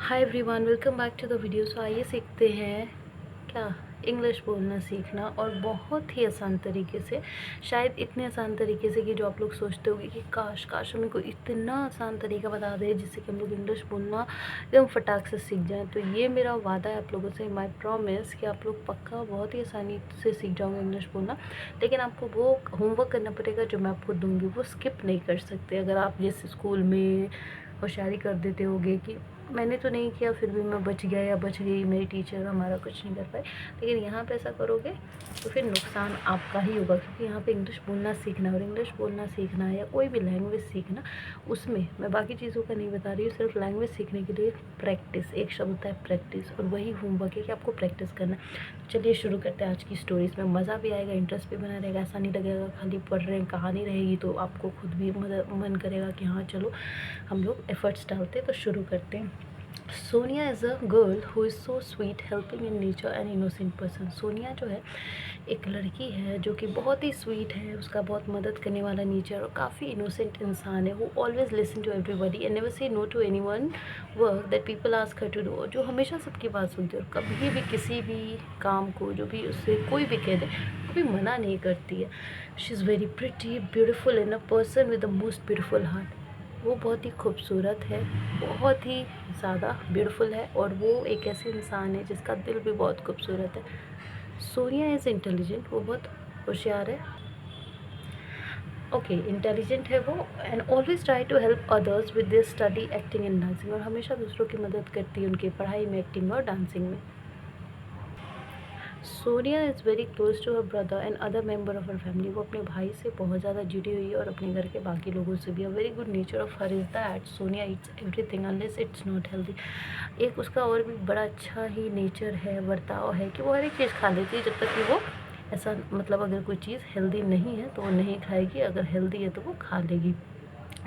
Hi everyone, welcome back to the video. So आइए सीखते हैं क्या इंग्लिश बोलना सीखना, और बहुत ही आसान तरीके से। शायद इतने आसान तरीके से कि जो आप लोग सोचते होंगे कि काश काश हमें कोई इतना आसान तरीका बता दे जिससे कि हम लोग इंग्लिश बोलना एकदम फटाक से सीख जाएं। तो ये मेरा वादा है आप लोगों से, माय प्रॉमिस, कि आप लोग पक्का बहुत ही आसानी से सीख जाओगे इंग्लिश बोलना। लेकिन आपको वो होमवर्क करना पड़ेगा जो मैं आपको दूँगी, वो स्किप नहीं कर सकते। अगर आप जैसे स्कूल में होशियारी कर देते होगे कि मैंने तो नहीं किया फिर भी मैं बच गया या बच गई, मेरी टीचर हमारा कुछ नहीं कर पाए, लेकिन यहाँ पे ऐसा करोगे तो फिर नुकसान आपका ही होगा। क्योंकि यहाँ पे इंग्लिश बोलना सीखना, और इंग्लिश बोलना सीखना या कोई भी लैंग्वेज सीखना, उसमें मैं बाकी चीज़ों का नहीं बता रही हूँ, सिर्फ लैंग्वेज सीखने के लिए प्रैक्टिस, एक शब्द होता है प्रैक्टिस, और वही होमवर्क है कि आपको प्रैक्टिस करना है। चलिए शुरू करते हैं आज की स्टोरी। इसमें मज़ा भी आएगा, इंटरेस्ट भी बना रहेगा, ऐसा नहीं लगेगा खाली पढ़ रहे हैं, कहानी रहेगी तो आपको खुद भी मन करेगा कि हाँ चलो हम लोग एफर्ट्स डालते हैं। तो शुरू करते हैं। Sonia is a girl who is so sweet, helping in nature and innocent person. Sonia जो है एक लड़की है जो कि बहुत ही स्वीट है, उसका बहुत मदद करने वाला नेचर, और काफ़ी इनोसेंट इंसान है। वो always listen to everybody and never say no to any one work that people ask her to do. जो हमेशा सबकी बात सुनती है और कभी भी किसी भी काम को जो भी उससे कोई भी कह दे कभी मना नहीं करती है। She is very pretty, beautiful in a person with the most beautiful heart. वो बहुत ही खूबसूरत है, बहुत ही ज़्यादा ब्यूटीफुल है, और वो एक ऐसे इंसान है जिसका दिल भी बहुत खूबसूरत है। सोनिया इज़ इंटेलिजेंट, वो बहुत होशियार है। ओके, इंटेलिजेंट है वो, and always try to help others with this study, acting and dancing. और हमेशा दूसरों की मदद करती है उनकी पढ़ाई में, एक्टिंग में और डांसिंग में। Sonia is very close to her brother and other member of her family. वो अपने भाई से बहुत ज़्यादा जुड़ी हुई है और अपने घर के बाकी लोगों से भी। A very good nature of her is that Sonia Yeats everything unless it's not healthy. एक उसका और भी बड़ा अच्छा ही नेचर है, बर्ताव है, कि वो हर एक चीज़ खा लेती है जब तक कि वो ऐसा, मतलब अगर कोई चीज़ हेल्दी नहीं है तो वो नहीं खाएगी, अगर हेल्दी है तो वो खा लेगी।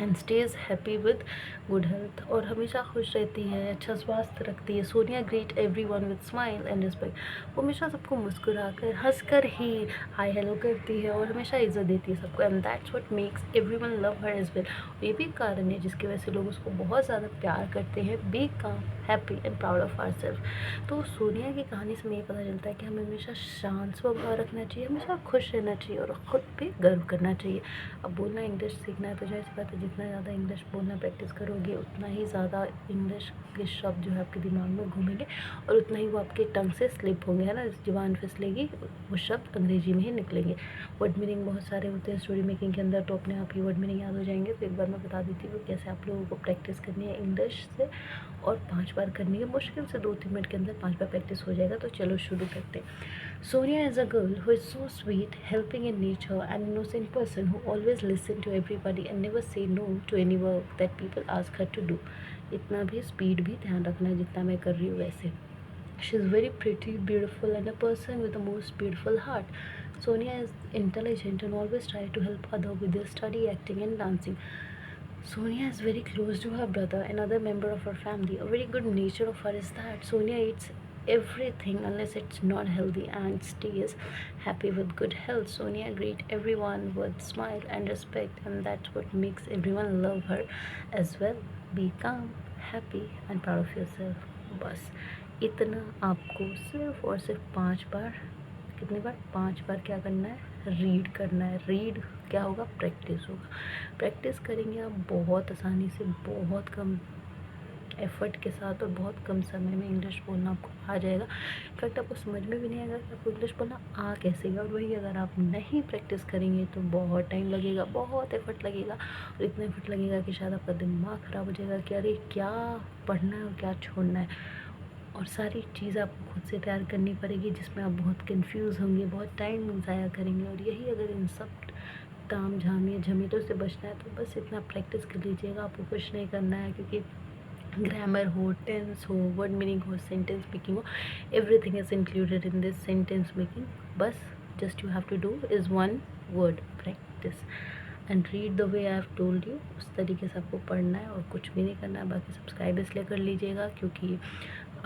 And stage happy with good health, और हमेशा खुश रहती है, अच्छा स्वास्थ्य रखती है। Sonia greet every one with smile and respect. वो हमेशा सबको मुस्कुरा कर, हंस कर ही हाय हेलो करती है, और हमेशा इज्जत देती है सबको। And that's what makes everyone love her as well. ये भी कारण है जिसकी वजह से लोग उसको बहुत ज़्यादा प्यार करते हैं। Be calm, happy and proud of our self. तो सोनिया की कहानी से हमें ये पता चलता है कि हमें हमेशा शांत स्वभाव रखना चाहिए, हमेशा खुश रहना चाहिए और ख़ुद पे गर्व करना चाहिए। अब बोलना इंग्लिश सीखना है तो जाहिर सी बात है, जितना ज़्यादा इंग्लिश बोलना प्रैक्टिस करोगे उतना ही ज़्यादा इंग्लिश के शब्द जो है आपके दिमाग में घूमेंगे, और उतना ही वो आपके टंग से स्लिप होंगे, है ना, ज़ुबान फिसलेगी, वो शब्द अंग्रेजी में ही निकलेंगे। वर्ड मीनिंग बहुत सारे होते हैं स्टोरी मेकिंग के अंदर, तो अपने आप ही वर्ड मीनिंग याद हो जाएंगे। तो एक बार मैं बता देती हूँ कैसे आप लोगों को प्रैक्टिस करनी है इंग्लिश से, और 5 बार करनी है। मुश्किल से 2-3 मिनट के अंदर 5 बार प्रैक्टिस हो जाएगा। तो चलो शुरू करते हैं। Sonia is a girl who is so sweet, helping in nature, and innocent person who always listen to everybody and never say no to any work that people ask her to do. इतना भी speed भी ध्यान रखना है जितना मैं कर रही हूँ वैसे। She is very pretty, beautiful, and a person with the most beautiful heart. Sonia is intelligent and always try to help others with their study, acting, and dancing. Sonia is very close to her brother, another member of her family. A very good nature of her is that Sonia eats everything unless it's not healthy and stays happy with good health. Sonia greet everyone with smile and respect, and that's what makes everyone love her as well. Be calm, happy, and proud of yourself. बस इतना आपको सिर्फ और सिर्फ 5 बार, कितनी बार, 5 बार क्या करना है, रीड करना है। रीड क्या होगा, प्रैक्टिस होगा। प्रैक्टिस करेंगे आप बहुत आसानी से, बहुत कम एफर्ट के साथ और बहुत कम समय में इंग्लिश बोलना आपको आ जाएगा। इनफैक्ट आपको समझ में भी नहीं आएगा कि आपको इंग्लिश बोलना आ कैसे गया। और वही अगर आप नहीं प्रैक्टिस करेंगे तो बहुत टाइम लगेगा, बहुत एफर्ट लगेगा, और इतना एफर्ट लगेगा कि शायद आपका दिमाग ख़राब हो जाएगा कि अरे क्या पढ़ना है और क्या छोड़ना है। और सारी चीज़ आपको खुद से तैयार करनी पड़ेगी, जिसमें आप बहुत कंफ्यूज होंगे, बहुत टाइम ज़ाया करेंगे। और यही अगर इन सब ताम झाम या झमेलों से बचना है तो बस इतना प्रैक्टिस कर लीजिएगा। आपको कुछ नहीं करना है, क्योंकि ग्रामर हो, टेंस हो, वर्ड मीनिंग हो, सेंटेंस मेकिंग हो, everything is included in this sentence making. बस just you have to do is one word, practice and read the way I have told you. उस तरीके से आपको पढ़ना है और कुछ भी नहीं करना है। बाकी सब्सक्राइब इसलिए कर लीजिएगा क्योंकि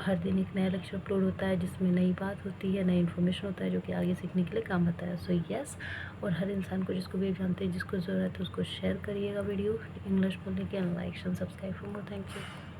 हर दिन एक नया लेक्चर अपलोड होता है जिसमें नई बात होती है, नई इन्फॉर्मेशन होता है जो कि आगे सीखने के लिए काम आता है। सो यस, और हर इंसान को जिसको भी जानते हैं, जिसको ज़रूरत है, उसको शेयर करिएगा वीडियो इंग्लिश बोलने के। Like and subscribe for more. Thank you.